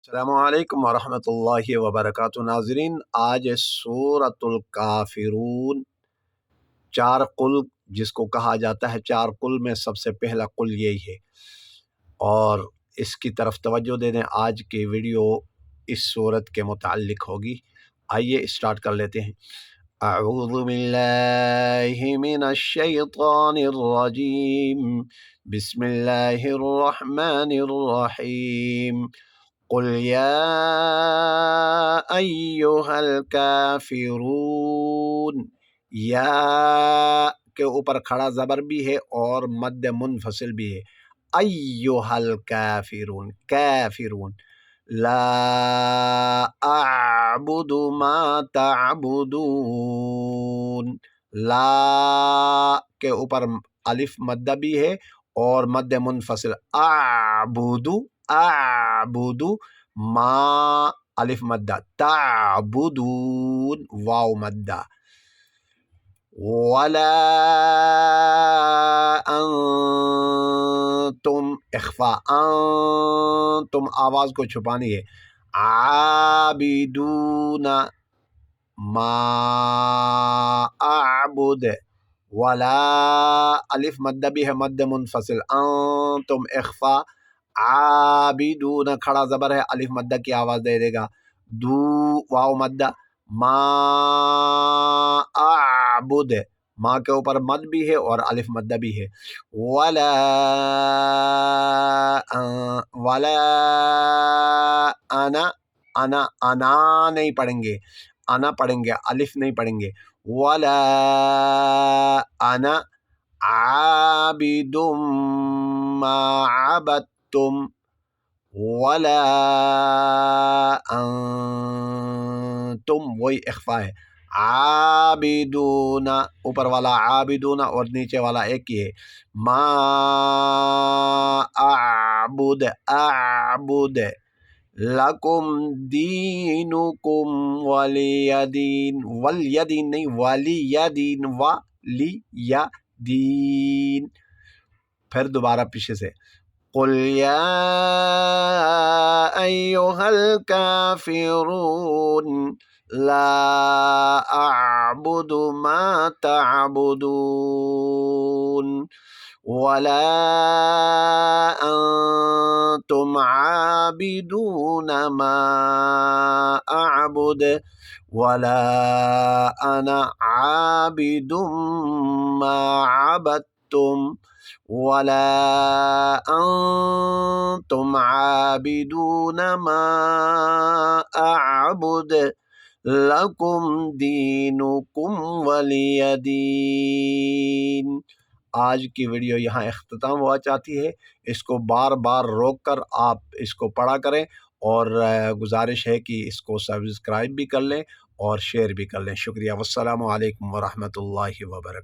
السلام علیکم ورحمۃ اللہ وبرکاتہ ناظرین، آج سورۃ الکافرون چار قل جس کو کہا جاتا ہے، چار قل میں سب سے پہلا قل یہی ہے، اور اس کی طرف توجہ دے دیں۔ آج کی ویڈیو اس سورت کے متعلق ہوگی۔ آئیے اسٹارٹ کر لیتے ہیں۔ اعوذ باللہ من الشیطان الرجیم، بسم اللہ الرحمن الرحیم۔ قل یا ایہا الکافرون، یا کے اوپر کھڑا زبر بھی ہے اور مد منفصل بھی ہے۔ ایہا الکافرون، کافرون۔ لا اعبد ما تعبدون، لا کے اوپر الف مدہ بھی ہے اور مد منفصل۔ اعبد ما الف مدہ، تعبدون واو مدہ۔ ولا انتم اخفاء، انتم آواز کو چھپانی ہے۔ عابدون ما اعبد، ولا الف مدہ بھی ہے مد منفصل، انتم اخفاء، عابدون کھڑا زبر ہے، الف مدہ کی آواز دے دے گا، دو واو مدہ، ما اعبد، ماں کے اوپر مد بھی ہے اور الف مدہ بھی ہے۔ ولا انا نہیں پڑھیں گے، انا پڑھیں گے، الف نہیں پڑھیں گے۔ ولا انا عابد ما عبدتم ولا انتم، وہی اخفا ہے۔ عابدون اوپر والا عابدون اور نیچے والا ایک ہی ہے۔ ما اعبد، اعبد لکم دینکم ولی دین، ولی دین نہیں، ولی دین، ولی دین۔ پھر دوبارہ پیچھے سے، قل یا ایہا الکافرون لا اعبد ما تعبدون ولا انتم عابدون ما اعبد ولا انا عابد ما عبدتم ولا انتم عابدون ما اعبد لکم دینکم ولی دین۔ آج کی ویڈیو یہاں اختتام ہوا چاہتی ہے۔ اس کو بار بار روک کر آپ اس کو پڑھا کریں، اور گزارش ہے کہ اس کو سبسکرائب بھی کر لیں اور شیئر بھی کر لیں۔ شکریہ، والسلام علیکم ورحمۃ اللہ وبرکاتہ۔